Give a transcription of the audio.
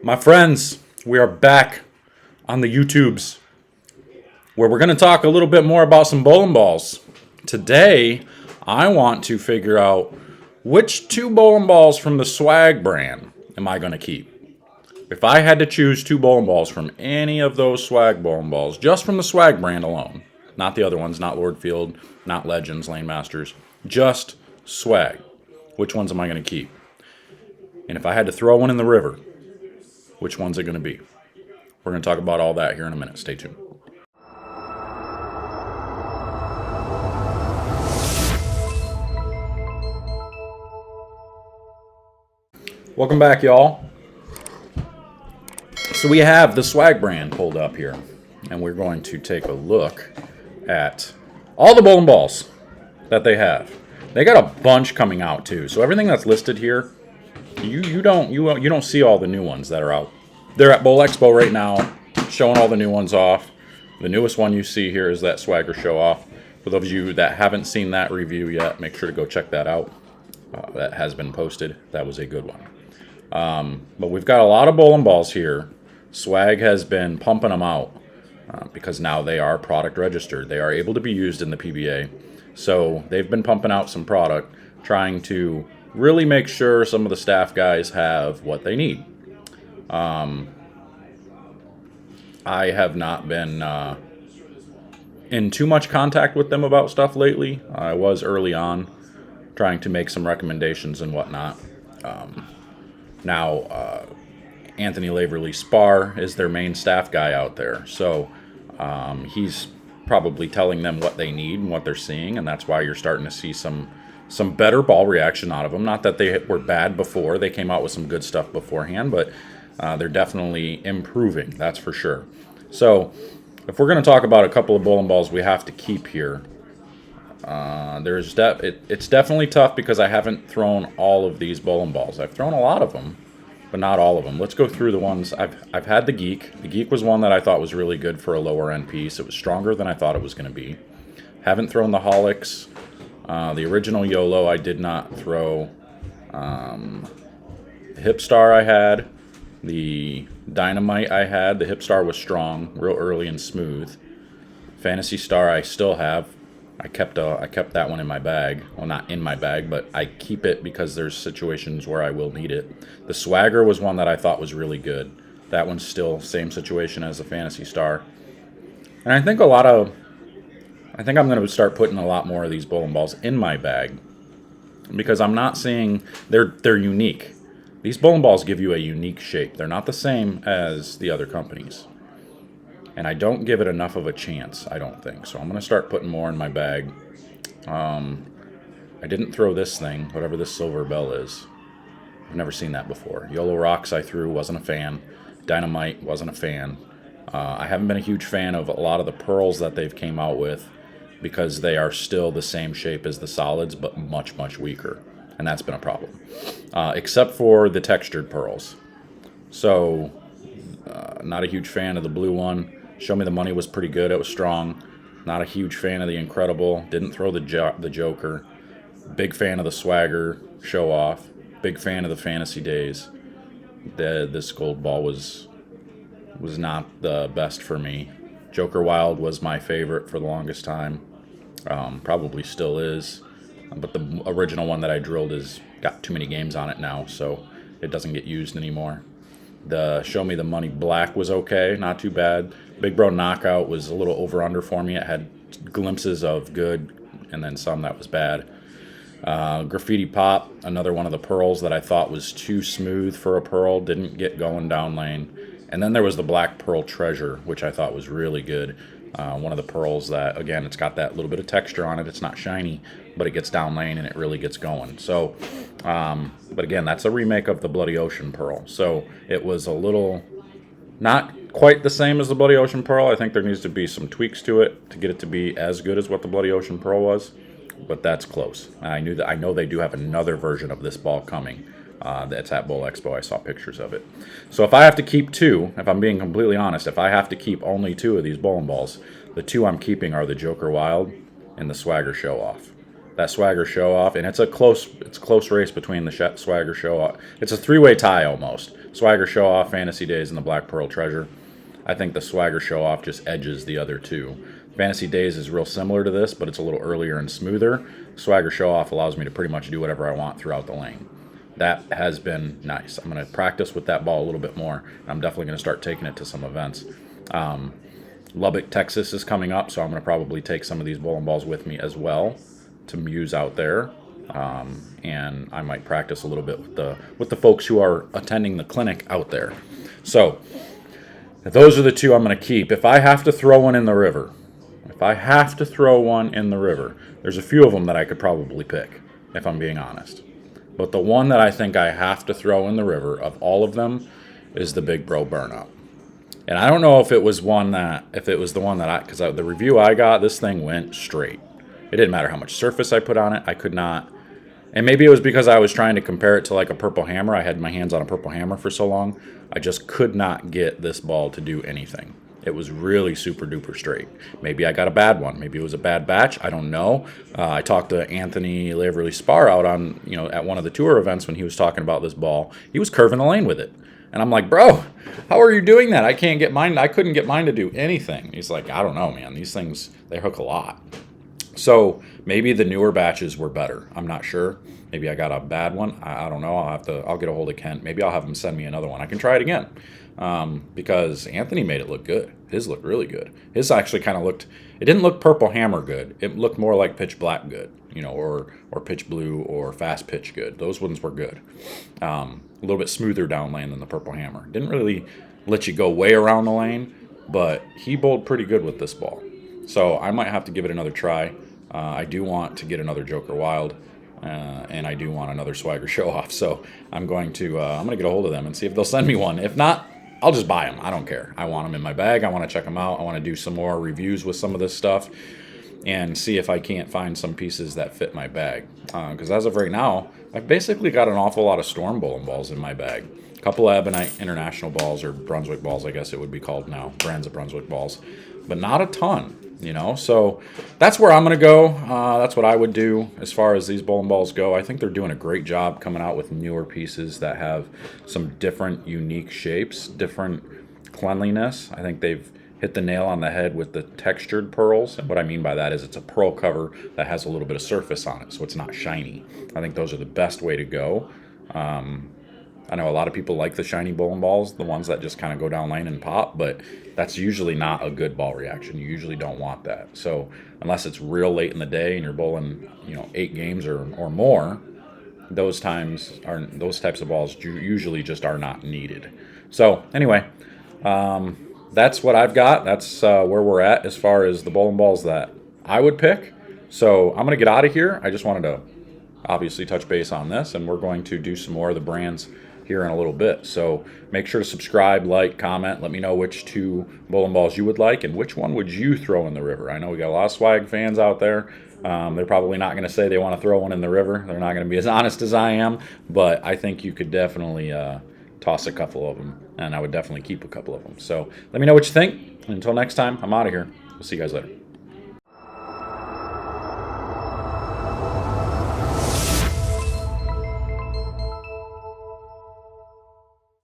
My friends, we are back on the YouTubes where we're going to talk a little bit more about some bowling balls. Today, I want to figure out which two bowling balls from the Swag brand am I going to keep. If I had to choose two bowling balls from any of those Swag bowling balls, just from the Swag brand alone, not the other ones, not Lord Field, not Legends, Lane Masters, just Swag, which ones am I going to keep? And if I had to throw one in the river, which one's it going to be? We're going to talk about all that here in a minute. Stay tuned. Welcome back, y'all. So we have the Swag brand pulled up here, and we're going to take a look at all the bowling balls that they have. They got a bunch coming out too. So everything that's listed here, you don't see all the new ones that are out. They're at Bowl Expo right now, showing all the new ones off. The newest one you see here is that Swagger Show Off. For those of you that haven't seen that review yet, make sure to go check that out. That has been posted. That was a good one. But we've got a lot of bowling balls here. Swag has been pumping them out because now they are product registered. They are able to be used in the PBA. So they've been pumping out some product, trying to really make sure some of the staff guys have what they need. I have not been in too much contact with them about stuff lately. I was early on trying to make some recommendations and whatnot. Now, Anthony Laverly Spar is their main staff guy out there. So he's probably telling them what they need and what they're seeing, and that's why you're starting to see some better ball reaction out of them. Not that they were bad before. They came out with some good stuff beforehand, but they're definitely improving, that's for sure. So if we're going to talk about a couple of bowling balls we have to keep here, it's definitely tough because I haven't thrown all of these bowling balls. I've thrown a lot of them, but not all of them. Let's go through the ones. I've had the Geek. The Geek was one that I thought was really good for a lower end piece. It was stronger than I thought it was going to be. Haven't thrown the Holics. The original YOLO I did not throw. The Hip Star I had. The Dynamite I had. The Hip Star was strong, real early and smooth. Fantasy Star I still have. I kept that one in my bag. Well, not in my bag, but I keep it because there's situations where I will need it. The Swagger was one that I thought was really good. That one's still same situation as the Fantasy Star. And I think I'm going to start putting a lot more of these bowling balls in my bag because I'm not seeing they're unique. These bowling balls give you a unique shape. They're not the same as the other companies. And I don't give it enough of a chance, I don't think. So I'm going to start putting more in my bag. I didn't throw this thing, whatever this Silver Bell is. I've never seen that before. YOLO Rocks I threw, wasn't a fan. Dynamite, wasn't a fan. I haven't been a huge fan of a lot of the pearls that they've came out with because they are still the same shape as the solids, but much, much weaker. And that's been a problem. Except for the textured pearls. So, not a huge fan of the blue one. Show Me the Money was pretty good. It was strong. Not a huge fan of the Incredible. Didn't throw the Joker. Big fan of the Swagger Show Off. Big fan of the Fantasy Days. This gold ball was not the best for me. Joker Wild was my favorite for the longest time. Probably still is. But the original one that I drilled has got too many games on it now, so it doesn't get used anymore. The Show Me the Money Black was okay, not too bad. Big Bro Knockout was a little over-under for me. It had glimpses of good and then some that was bad. Graffiti Pop, another one of the pearls that I thought was too smooth for a pearl, didn't get going down lane. And then there was the Black Pearl Treasure, which I thought was really good. One of the pearls that, again, it's got that little bit of texture on it. It's not shiny, but it gets down lane and it really gets going. So, but again, that's a remake of the Bloody Ocean Pearl. So it was a little, not quite the same as the Bloody Ocean Pearl. I think there needs to be some tweaks to it to get it to be as good as what the Bloody Ocean Pearl was. But that's close. I know they do have another version of this ball coming. That's at Bowl Expo. I saw pictures of it. So if I have to keep two, if I'm being completely honest, if I have to keep only two of these bowling balls, the two I'm keeping are the Joker Wild and the Swagger Show Off. That Swagger Show Off, and it's a close race between the Swagger Show Off. It's a three-way tie almost. Swagger Show Off, Fantasy Days, and the Black Pearl Treasure. I think the Swagger Show Off just edges the other two. Fantasy Days is real similar to this, but it's a little earlier and smoother. Swagger Show Off allows me to pretty much do whatever I want throughout the lane. That has been nice. I'm going to practice with that ball a little bit more. I'm definitely going to start taking it to some events. Lubbock, Texas is coming up, so I'm going to probably take some of these bowling balls with me as well to use out there. And I might practice a little bit with the folks who are attending the clinic out there. So those are the two I'm going to keep. If I have to throw one in the river, there's a few of them that I could probably pick, if I'm being honest. But the one that I think I have to throw in the river of all of them is the Big Bro Burnout. And I don't know if it was the one that because the review I got, this thing went straight. It didn't matter how much surface I put on it. I could not. And maybe it was because I was trying to compare it to like a Purple Hammer. I had my hands on a Purple Hammer for so long. I just could not get this ball to do anything. It was really super duper straight. Maybe I got a bad one. Maybe it was a bad batch. I don't know. I talked to Anthony Laverly Spar out on, at one of the tour events when he was talking about this ball. He was curving the lane with it. And I'm like, bro, how are you doing that? I can't get mine. I couldn't get mine to do anything. He's like, I don't know, man. These things, they hook a lot. So maybe the newer batches were better. I'm not sure. Maybe I got a bad one. I don't know. I'll get a hold of Kent. Maybe I'll have him send me another one. I can try it again. Because Anthony made it look good. His looked really good. His actually kind of it didn't look Purple Hammer good. It looked more like Pitch Black good, or Pitch Blue or Fast Pitch good. Those ones were good. A little bit smoother down lane than the Purple Hammer. Didn't really let you go way around the lane, but he bowled pretty good with this ball. So I might have to give it another try. I do want to get another Joker Wild, and I do want another Swagger Show Off. So I'm going to get a hold of them and see if they'll send me one. If not, I'll just buy them. I don't care. I want them in my bag. I want to check them out. I want to do some more reviews with some of this stuff and see if I can't find some pieces that fit my bag. Because as of right now, I've basically got an awful lot of Storm bowling balls in my bag. A couple of Ebonite International balls, or Brunswick balls, I guess it would be called now. Brands of Brunswick balls. But not a ton. So that's where I'm going to go. That's what I would do as far as these bowling balls go. I think they're doing a great job coming out with newer pieces that have some different, unique shapes, different cleanliness. I think they've hit the nail on the head with the textured pearls. And what I mean by that is it's a pearl cover that has a little bit of surface on it, so it's not shiny. I think those are the best way to go. I know a lot of people like the shiny bowling balls, the ones that just kind of go down lane and pop, but that's usually not a good ball reaction. You usually don't want that. So unless it's real late in the day and you're bowling, 8 games or more, those types of balls usually just are not needed. So anyway, that's what I've got. That's where we're at as far as the bowling balls that I would pick. So I'm going to get out of here. I just wanted to obviously touch base on this, and we're going to do some more of the brands here in a little bit. So make sure to subscribe, like, comment. Let me know which 2 bowling balls you would like and which one would you throw in the river. I know we got a lot of swag fans out there. They're probably not going to say they want to throw one in the river. They're not going to be as honest as I am, but I think you could definitely toss a couple of them, and I would definitely keep a couple of them. So let me know what you think. Until next time, I'm out of here. We'll see you guys later.